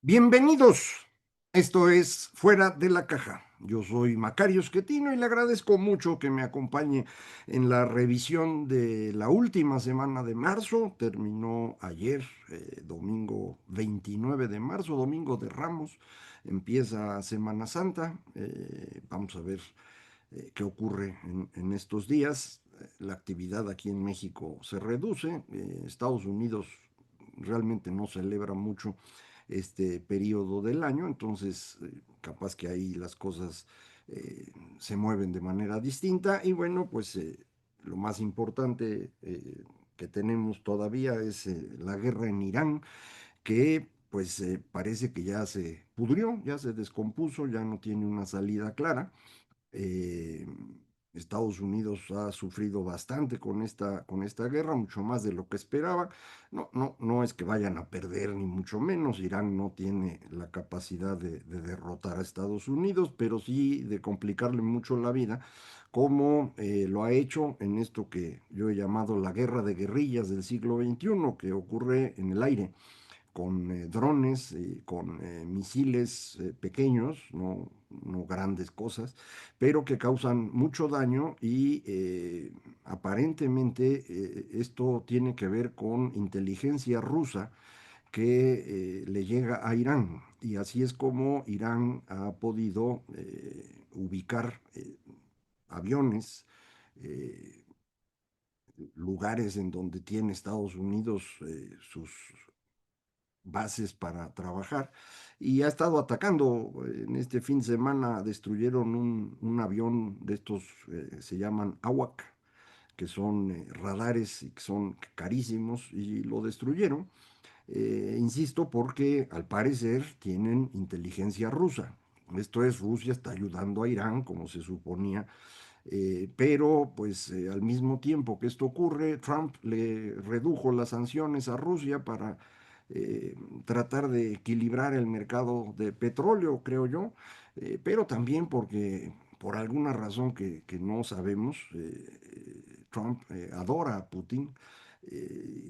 Bienvenidos. Esto es Fuera de la Caja. Yo soy Macario Schettino y le agradezco mucho que me acompañe en la revisión de la última semana de marzo. Terminó ayer, domingo 29 de marzo, domingo de Ramos. Empieza Semana Santa. Vamos a ver qué ocurre en estos días. La actividad aquí en México se reduce. Estados Unidos realmente no celebra mucho este periodo del año, entonces capaz que ahí las cosas eh, se mueven de manera distinta y bueno, pues lo más importante que tenemos todavía es la guerra en Irán, que pues parece que ya se pudrió, ya se descompuso, ya no tiene una salida clara. eh, Estados Unidos ha sufrido bastante con esta guerra, mucho más de lo que esperaba. No es que vayan a perder, ni mucho menos. Irán no tiene la capacidad de derrotar a Estados Unidos, pero sí de complicarle mucho la vida, como lo ha hecho en esto que yo he llamado la guerra de guerrillas del siglo XXI, que ocurre en el aire con drones, con misiles pequeños, no grandes cosas, pero que causan mucho daño y aparentemente esto tiene que ver con inteligencia rusa que le llega a Irán. Y así es como Irán ha podido ubicar aviones, eh, lugares en donde tiene Estados Unidos sus bases para trabajar y ha estado atacando. En este fin de semana destruyeron un avión de estos, se llaman AWAC, que son radares y que son carísimos y lo destruyeron. Insisto, porque al parecer tienen inteligencia rusa. Esto es, Rusia está ayudando a Irán, como se suponía, pero pues al mismo tiempo que esto ocurre, Trump le redujo las sanciones a Rusia para eh, tratar de equilibrar el mercado de petróleo, creo yo, pero también porque por alguna razón que no sabemos, Trump adora a Putin,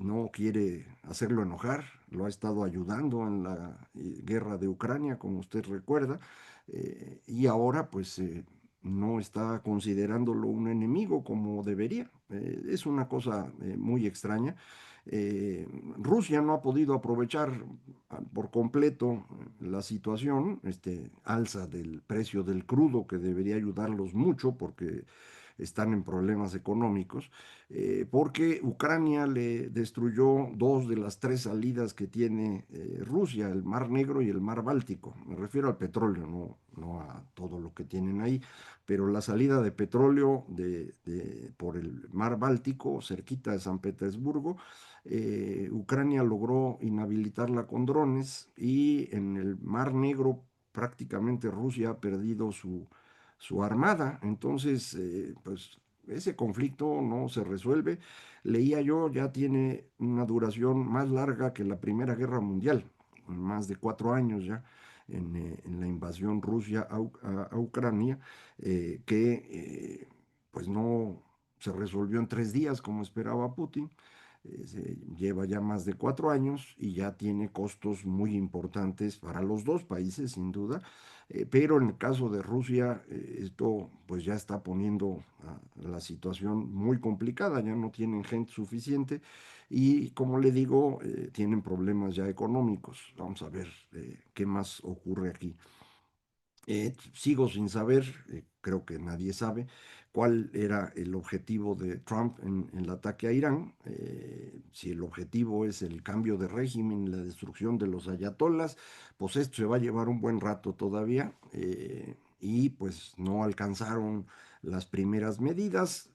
no quiere hacerlo enojar, lo ha estado ayudando en la guerra de Ucrania, como usted recuerda, y ahora pues no está considerándolo un enemigo como debería. Es una cosa muy extraña. Eh, Rusia no ha podido aprovechar por completo la situación, este alza del precio del crudo que debería ayudarlos mucho porque están en problemas económicos, porque Ucrania le destruyó dos de las tres salidas que tiene Rusia, el Mar Negro y el Mar Báltico. Me refiero al petróleo, no a todo lo que tienen ahí, pero la salida de petróleo por el Mar Báltico, cerquita de San Petersburgo, Ucrania logró inhabilitarla con drones y en el Mar Negro prácticamente Rusia ha perdido su armada. Entonces, pues ese conflicto no se resuelve. Leía yo, ya tiene una duración más larga que la Primera Guerra Mundial, más de 4 años ya. En la invasión Rusia a Ucrania, que pues no se resolvió en 3 días como esperaba Putin. Lleva ya más de 4 años y ya tiene costos muy importantes para los dos países, sin duda. Pero en el caso de Rusia, esto pues ya está poniendo la situación muy complicada, ya no tienen gente suficiente y como le digo, tienen problemas ya económicos. Vamos a ver qué más ocurre aquí. Sigo sin saber, creo que nadie sabe, cuál era el objetivo de Trump en el ataque a Irán. Si el objetivo es el cambio de régimen, la destrucción de los ayatolas, pues esto se va a llevar un buen rato todavía y pues no alcanzaron las primeras medidas.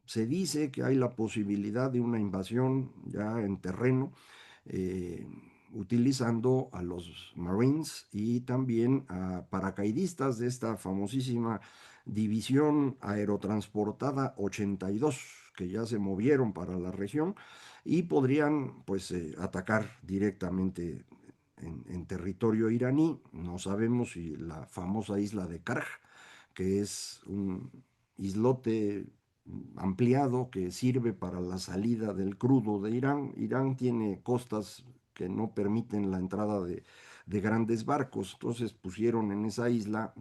Se dice que hay la posibilidad de una invasión ya en terreno, eh, utilizando a los Marines y también a paracaidistas de esta famosísima división aerotransportada 82 que ya se movieron para la región y podrían pues atacar directamente en territorio iraní. No sabemos si la famosa isla de Karj, que es un islote ampliado que sirve para la salida del crudo de Irán. Irán tiene costas que no permiten la entrada de grandes barcos. Entonces pusieron en esa isla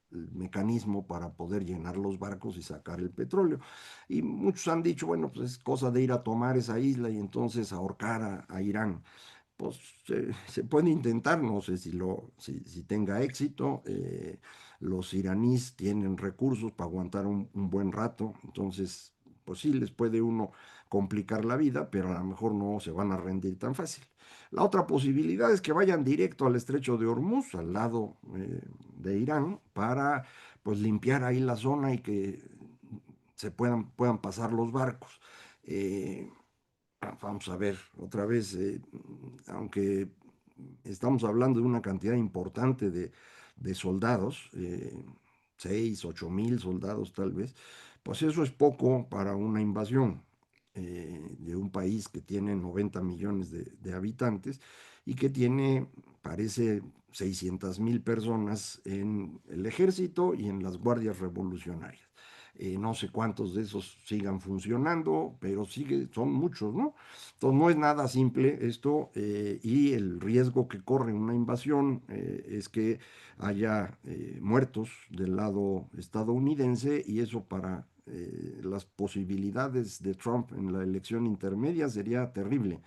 el mecanismo para poder llenar los barcos y sacar el petróleo. Y muchos han dicho, bueno, pues es cosa de ir a tomar esa isla y entonces ahorcar a Irán. Pues se puede intentar, no sé si tenga éxito. Los iraníes tienen recursos para aguantar un buen rato, entonces, pues sí, les puede uno complicar la vida, pero a lo mejor no se van a rendir tan fácil. La otra posibilidad es que vayan directo al estrecho de Hormuz, al lado de Irán, para pues limpiar ahí la zona y que puedan pasar los barcos. Eh, Vamos a ver, otra vez, aunque estamos hablando de una cantidad importante de soldados, 6, 8 mil soldados tal vez, pues eso es poco para una invasión de un país que tiene 90 millones de habitantes y que tiene, parece, 600.000 personas en el ejército y en las guardias revolucionarias. No sé cuántos de esos sigan funcionando, pero son muchos, ¿no? Entonces no es nada simple esto y el riesgo que corre una invasión es que haya muertos del lado estadounidense y eso para las posibilidades de Trump en la elección intermedia sería terrible.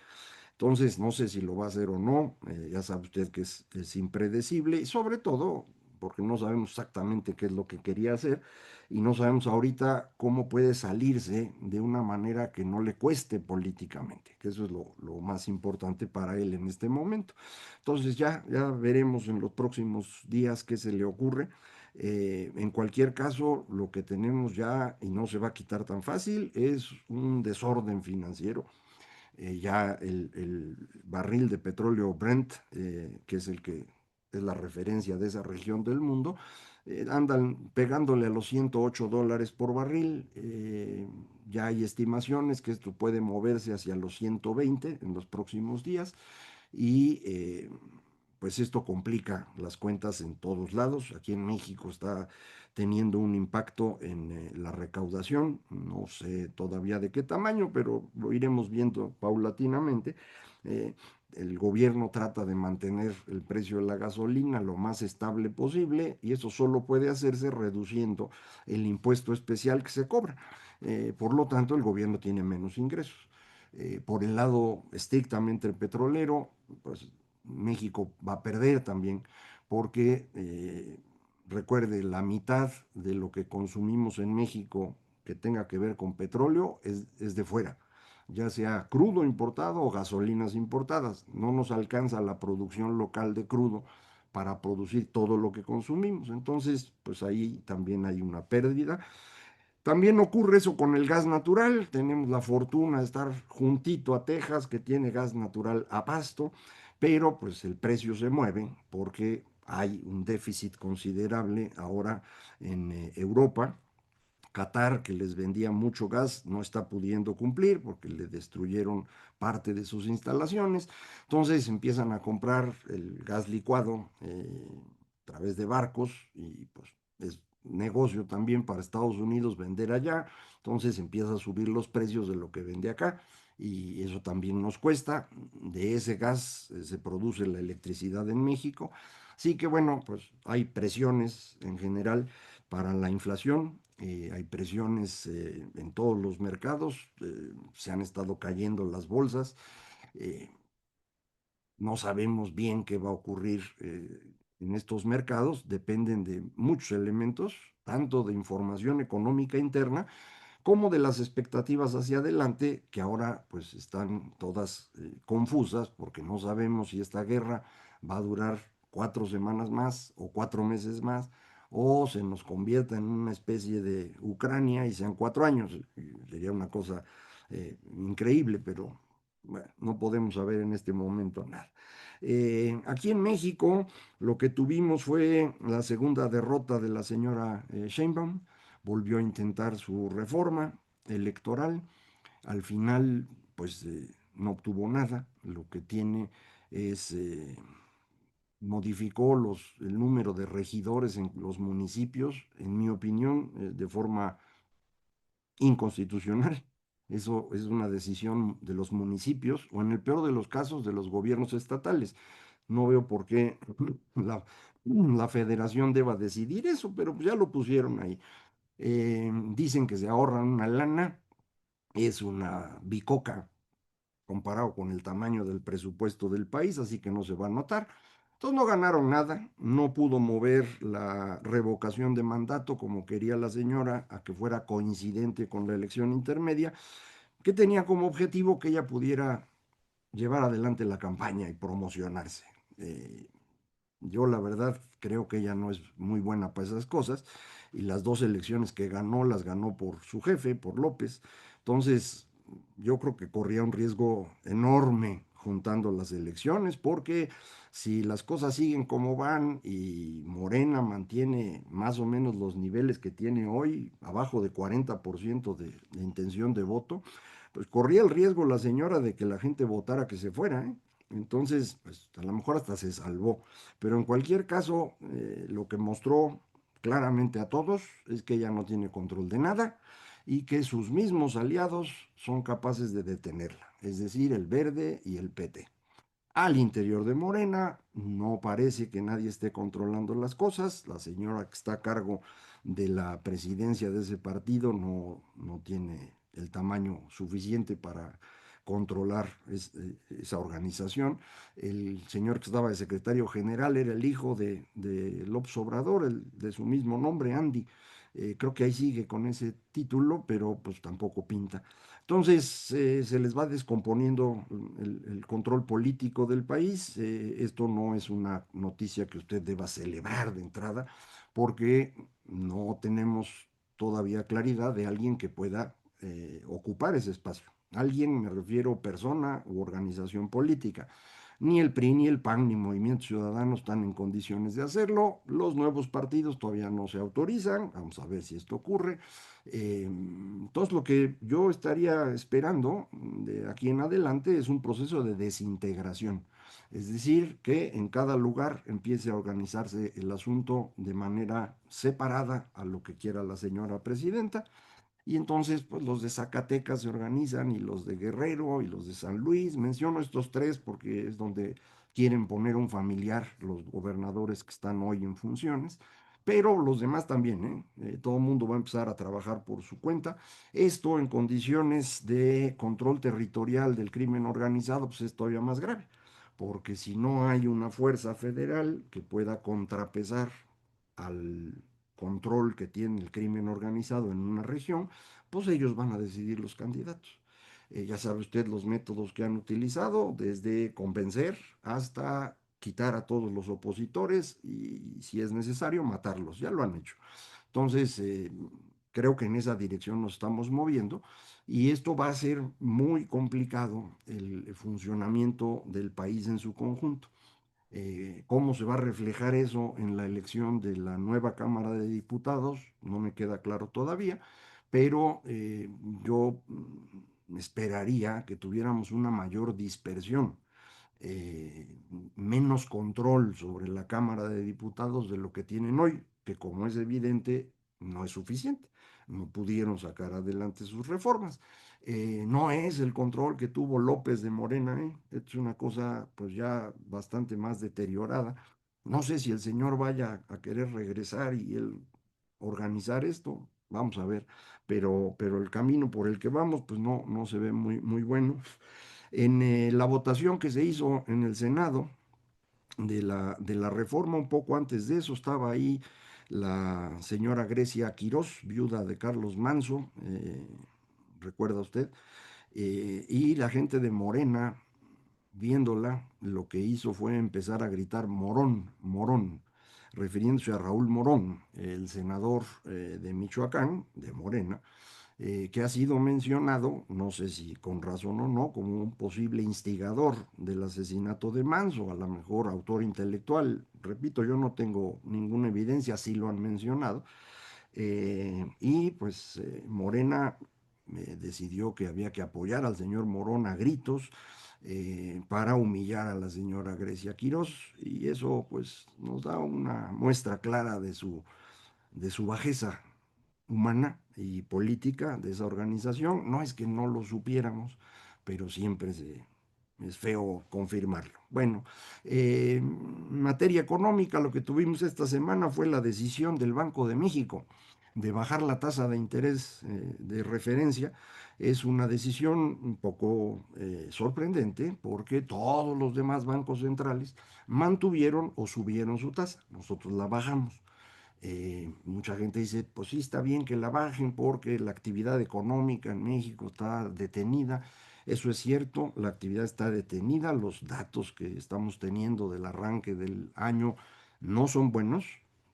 Entonces, no sé si lo va a hacer o no, ya sabe usted que es impredecible y sobre todo porque no sabemos exactamente qué es lo que quería hacer y no sabemos ahorita cómo puede salirse de una manera que no le cueste políticamente, que eso es lo más importante para él en este momento. Entonces, ya veremos en los próximos días qué se le ocurre. En cualquier caso, lo que tenemos ya, y no se va a quitar tan fácil, es un desorden financiero ya el barril de petróleo Brent, que es el que es la referencia de esa región del mundo, andan pegándole a los $108 por barril. Ya hay estimaciones que esto puede moverse hacia los 120 en los próximos días y pues esto complica las cuentas en todos lados. Aquí en México está teniendo un impacto en la recaudación, no sé todavía de qué tamaño, pero lo iremos viendo paulatinamente. Eh, el gobierno trata de mantener el precio de la gasolina lo más estable posible y eso solo puede hacerse reduciendo el impuesto especial que se cobra. Por lo tanto, el gobierno tiene menos ingresos. Por el lado estrictamente petrolero, pues México va a perder también, porque recuerde, la mitad de lo que consumimos en México que tenga que ver con petróleo es de fuera, ya sea crudo importado o gasolinas importadas. No nos alcanza la producción local de crudo para producir todo lo que consumimos. Entonces, pues ahí también hay una pérdida. También ocurre eso con el gas natural. Tenemos la fortuna de estar juntito a Texas, que tiene gas natural a pasto, pero pues el precio se mueve porque hay un déficit considerable ahora en Europa. Qatar, que les vendía mucho gas, no está pudiendo cumplir porque le destruyeron parte de sus instalaciones. Entonces empiezan a comprar el gas licuado a través de barcos y pues es negocio también para Estados Unidos vender allá. Entonces empieza a subir los precios de lo que vende acá y eso también nos cuesta. De ese gas se produce la electricidad en México. Así que bueno, pues hay presiones en general para la inflación. Hay presiones en todos los mercados, se han estado cayendo las bolsas, eh, no sabemos bien qué va a ocurrir en estos mercados, dependen de muchos elementos, tanto de información económica interna como de las expectativas hacia adelante, que ahora pues están todas confusas porque no sabemos si esta guerra va a durar 4 semanas más o 4 meses más, o se nos convierta en una especie de Ucrania y sean 4 años. Sería una cosa increíble, pero bueno, no podemos saber en este momento nada. Aquí en México lo que tuvimos fue la segunda derrota de la señora Sheinbaum, volvió a intentar su reforma electoral, al final pues no obtuvo nada, lo que tiene es, modificó el número de regidores en los municipios, en mi opinión, de forma inconstitucional. Eso es una decisión de los municipios o en el peor de los casos de los gobiernos estatales. No veo por qué la federación deba decidir eso, pero pues ya lo pusieron ahí. Dicen que se ahorran una lana, es una bicoca comparado con el tamaño del presupuesto del país, así que no se va a notar. Entonces no ganaron nada, no pudo mover la revocación de mandato como quería la señora a que fuera coincidente con la elección intermedia, que tenía como objetivo que ella pudiera llevar adelante la campaña y promocionarse. Eh, yo la verdad creo que ella no es muy buena para esas cosas y las dos elecciones que ganó las ganó por su jefe, por López. Entonces, yo creo que corría un riesgo enorme juntando las elecciones porque si las cosas siguen como van y Morena mantiene más o menos los niveles que tiene hoy, abajo de 40% de intención de voto, pues corría el riesgo la señora de que la gente votara que se fuera, ¿eh? Entonces, pues a lo mejor hasta se salvó. Pero en cualquier caso, lo que mostró claramente a todos es que ella no tiene control de nada y que sus mismos aliados son capaces de detenerla, es decir, el Verde y el PT. Al interior de Morena no parece que nadie esté controlando las cosas. La señora que está a cargo de la presidencia de ese partido no tiene el tamaño suficiente para controlar esa organización. El señor que estaba de secretario general era el hijo de López Obrador, de su mismo nombre, Andy. Creo que ahí sigue con ese título, pero pues tampoco pinta. Entonces se les va descomponiendo el control político del país. Esto no es una noticia que usted deba celebrar de entrada, porque no tenemos todavía claridad de alguien que pueda ocupar ese espacio. Alguien, me refiero persona u organización política. Ni el PRI, ni el PAN, ni Movimiento Ciudadano están en condiciones de hacerlo. Los nuevos partidos todavía no se autorizan. Vamos a ver si esto ocurre. Entonces, lo que yo estaría esperando de aquí en adelante es un proceso de desintegración. Es decir, que en cada lugar empiece a organizarse el asunto de manera separada a lo que quiera la señora presidenta y entonces, pues los de Zacatecas se organizan y los de Guerrero y los de San Luis. Menciono estos tres porque es donde quieren poner un familiar los gobernadores que están hoy en funciones. Pero los demás también, ¿eh? Todo el mundo va a empezar a trabajar por su cuenta. Esto en condiciones de control territorial del crimen organizado, pues es todavía más grave. Porque si no hay una fuerza federal que pueda contrapesar al control que tiene el crimen organizado en una región, pues ellos van a decidir los candidatos. Ya sabe usted los métodos que han utilizado, desde convencer hasta quitar a todos los opositores y, si es necesario, matarlos. Ya lo han hecho. Entonces, creo que en esa dirección nos estamos moviendo y esto va a ser muy complicado el funcionamiento del país en su conjunto. ¿Cómo se va a reflejar eso en la elección de la nueva Cámara de Diputados? No me queda claro todavía, pero yo esperaría que tuviéramos una mayor dispersión, eh, menos control sobre la Cámara de Diputados de lo que tienen hoy, que como es evidente, no es suficiente. No pudieron sacar adelante sus reformas. No es el control que tuvo López de Morena, ¿eh? Es una cosa pues ya bastante más deteriorada. No sé si el señor vaya a querer regresar y él organizar esto, vamos a ver, pero el camino por el que vamos pues no se ve muy bueno. En la votación que se hizo en el Senado de la reforma, un poco antes de eso, estaba ahí la señora Grecia Quirós, viuda de Carlos Manso, recuerda usted, y la gente de Morena, viéndola, lo que hizo fue empezar a gritar Morón, Morón, refiriéndose a Raúl Morón, el senador de Michoacán, de Morena, que ha sido mencionado, no sé si con razón o no, como un posible instigador del asesinato de Manso, a lo mejor autor intelectual. Repito, yo no tengo ninguna evidencia, sí lo han mencionado. Y pues Morena decidió que había que apoyar al señor Morón a gritos para humillar a la señora Grecia Quirós y eso pues nos da una muestra clara de su bajeza humana y política de esa organización. No es que no lo supiéramos, pero es feo confirmarlo. Bueno, en materia económica, lo que tuvimos esta semana fue la decisión del Banco de México de bajar la tasa de interés de referencia. Es una decisión un poco sorprendente porque todos los demás bancos centrales mantuvieron o subieron su tasa. Nosotros la bajamos. Mucha gente dice, pues sí, está bien que la bajen porque la actividad económica en México está detenida. Eso es cierto, la actividad está detenida, los datos que estamos teniendo del arranque del año no son buenos.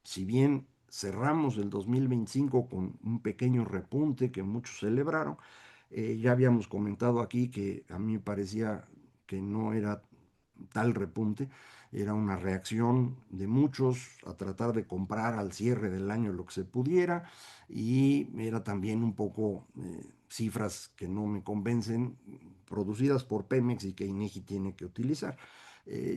Si bien cerramos el 2025 con un pequeño repunte que muchos celebraron, ya habíamos comentado aquí que a mí me parecía que no era tal repunte, era una reacción de muchos a tratar de comprar al cierre del año lo que se pudiera y era también un poco cifras que no me convencen, producidas por Pemex y que INEGI tiene que utilizar.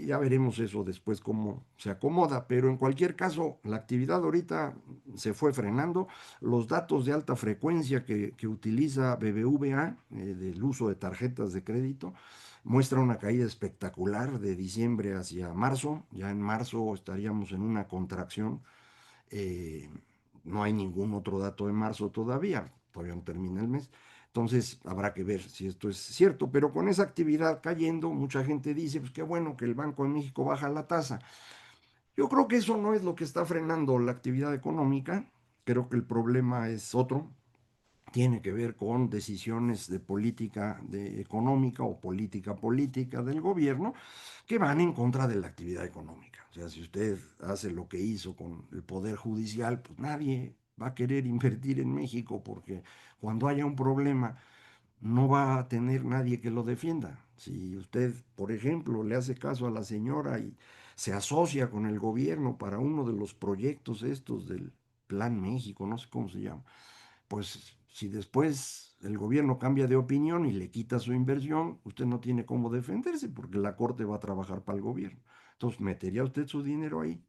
Ya veremos eso después cómo se acomoda, pero en cualquier caso, la actividad ahorita se fue frenando. Los datos de alta frecuencia que utiliza BBVA del uso de tarjetas de crédito muestra una caída espectacular de diciembre hacia marzo. Ya en marzo estaríamos en una contracción. eh, no hay ningún otro dato de marzo todavía no termina el mes. Entonces habrá que ver si esto es cierto, pero con esa actividad cayendo, mucha gente dice, pues qué bueno que el Banco de México baja la tasa. Yo creo que eso no es lo que está frenando la actividad económica, creo que el problema es otro, tiene que ver con decisiones de política económica o política del gobierno que van en contra de la actividad económica. O sea, si usted hace lo que hizo con el Poder Judicial, pues nadie va a querer invertir en México porque cuando haya un problema no va a tener nadie que lo defienda. Si usted, por ejemplo, le hace caso a la señora y se asocia con el gobierno para uno de los proyectos estos del Plan México, no sé cómo se llama, pues si después el gobierno cambia de opinión y le quita su inversión, usted no tiene cómo defenderse porque la corte va a trabajar para el gobierno. Entonces, ¿metería usted su dinero ahí?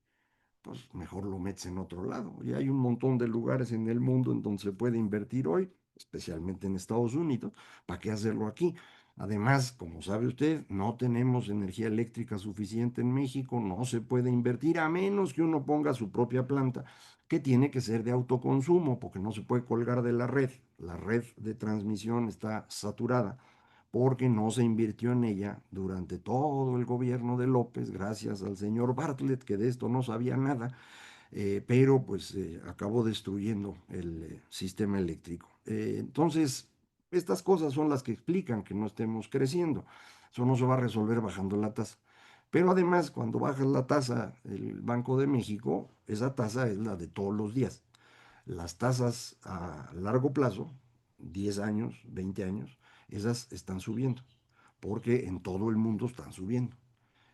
Pues mejor lo metes en otro lado. Y hay un montón de lugares en el mundo en donde se puede invertir hoy, especialmente en Estados Unidos. ¿Para qué hacerlo aquí? Además, como sabe usted, no tenemos energía eléctrica suficiente en México, no se puede invertir a menos que uno ponga su propia planta, que tiene que ser de autoconsumo, porque no se puede colgar de la red. La red de transmisión está saturada porque no se invirtió en ella durante todo el gobierno de López, gracias al señor Bartlett, que de esto no sabía nada, pero pues acabó destruyendo el sistema eléctrico. Entonces, estas cosas son las que explican que no estemos creciendo. Eso no se va a resolver bajando la tasa. Pero además, cuando bajas la tasa, el Banco de México, esa tasa es la de todos los días. Las tasas a largo plazo, 10 años, 20 años, esas están subiendo, porque en todo el mundo están subiendo.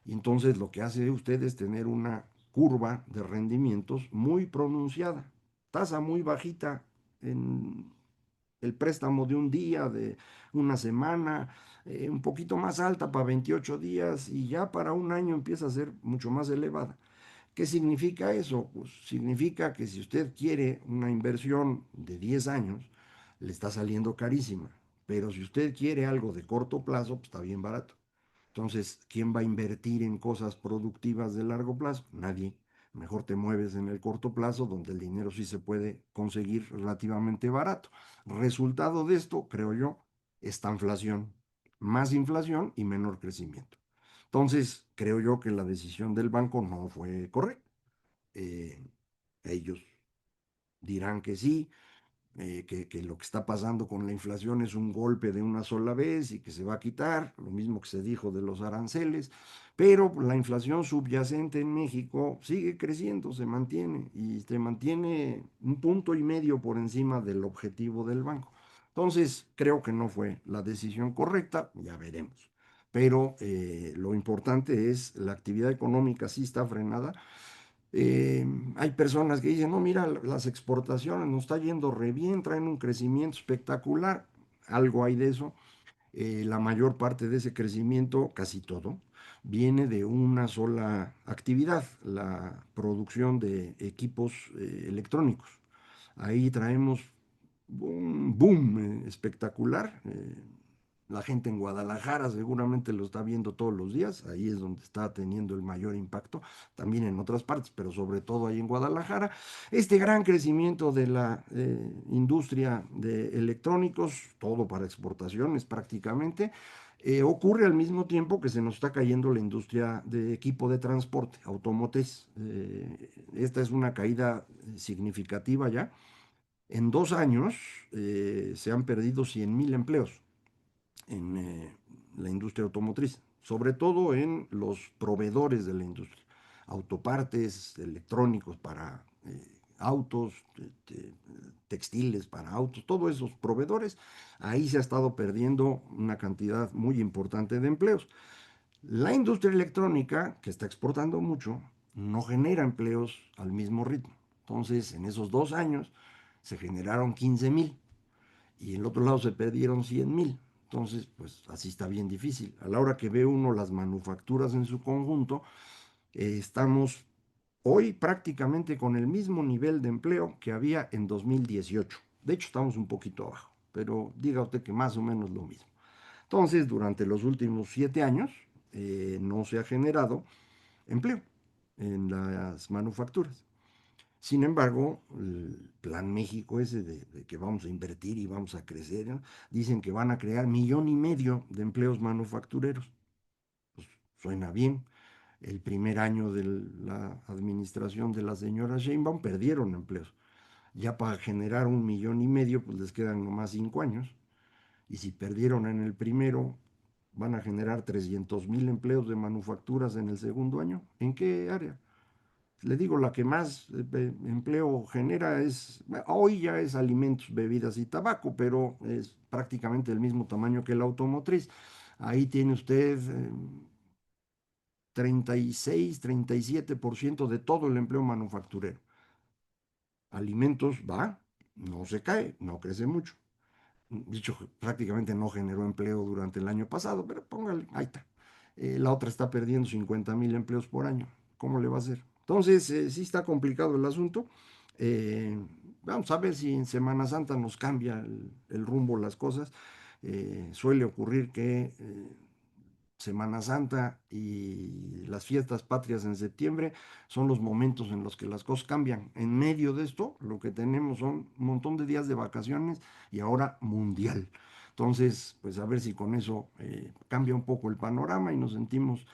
Y entonces lo que hace usted es tener una curva de rendimientos muy pronunciada, tasa muy bajita en el préstamo de un día, de una semana, un poquito más alta para 28 días y ya para un año empieza a ser mucho más elevada. ¿Qué significa eso? Pues significa que si usted quiere una inversión de 10 años, le está saliendo carísima. Pero si usted quiere algo de corto plazo, pues está bien barato. Entonces, ¿quién va a invertir en cosas productivas de largo plazo? Nadie. Mejor te mueves en el corto plazo, donde el dinero sí se puede conseguir relativamente barato. Resultado de esto, creo yo, esta inflación. Más inflación y menor crecimiento. Entonces, creo yo que la decisión del banco no fue correcta. Eh, ellos dirán que sí, que lo que está pasando con la inflación es un golpe de una sola vez y que se va a quitar, lo mismo que se dijo de los aranceles, pero la inflación subyacente en México sigue creciendo, se mantiene y se mantiene 1,5 puntos por encima del objetivo del banco. Entonces, creo que no fue la decisión correcta, ya veremos. Pero lo importante es la actividad económica sí está frenada. Hay personas que dicen, no, mira, las exportaciones nos está yendo re bien, traen un crecimiento espectacular, algo hay de eso. La mayor parte de ese crecimiento, casi todo, viene de una sola actividad, la producción de equipos electrónicos. Ahí traemos un boom espectacular. La gente en Guadalajara seguramente lo está viendo todos los días, ahí es donde está teniendo el mayor impacto, también en otras partes, pero sobre todo ahí en Guadalajara. Este gran crecimiento de la industria de electrónicos, todo para exportaciones prácticamente, ocurre al mismo tiempo que se nos está cayendo la industria de equipo de transporte, automotriz. Esta es una caída significativa ya. En 2 años se han perdido 100,000 empleos en la industria automotriz, sobre todo en los proveedores de la industria, autopartes, electrónicos para autos, textiles para autos, todos esos proveedores, ahí se ha estado perdiendo una cantidad muy importante de empleos. La industria electrónica, que está exportando mucho, no genera empleos al mismo ritmo. Entonces, en esos 2 años se generaron 15,000 y en el otro lado se perdieron 100,000. Entonces, pues así está bien difícil. A la hora que ve uno las manufacturas en su conjunto, estamos hoy prácticamente con el mismo nivel de empleo que había en 2018. De hecho, estamos un poquito abajo, pero diga usted que más o menos lo mismo. Entonces, durante los últimos 7 años no se ha generado empleo en las manufacturas. Sin embargo, el Plan México ese de que vamos a invertir y vamos a crecer, ¿no? Dicen que van a crear 1,500,000 de empleos manufactureros. Pues suena bien. El primer año de la administración de la señora Sheinbaum perdieron empleos. Ya para generar 1,500,000, pues les quedan nomás 5 años. Y si perdieron en el primero, van a generar 300,000 empleos de manufacturas en el segundo año. ¿En qué área? Le digo, la que más empleo genera es, hoy ya es alimentos, bebidas y tabaco, pero es prácticamente el mismo tamaño que la automotriz. Ahí tiene usted 36, 37% de todo el empleo manufacturero. Alimentos va, no se cae, no crece mucho. Dicho, prácticamente no generó empleo durante el año pasado, pero póngale, ahí está. La otra está perdiendo 50,000 empleos por año. ¿Cómo le va a hacer? Entonces, sí está complicado el asunto. Eh, Vamos a ver si en Semana Santa nos cambia el rumbo las cosas. Suele ocurrir que Semana Santa y las fiestas patrias en septiembre son los momentos en los que las cosas cambian. En medio de esto, lo que tenemos son un montón de días de vacaciones y ahora mundial. Entonces, pues a ver si con eso cambia un poco el panorama y nos sentimos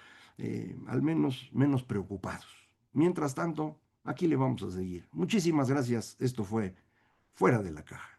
al menos menos preocupados. Mientras tanto, aquí le vamos a seguir. Muchísimas gracias. Esto fue Fuera de la Caja.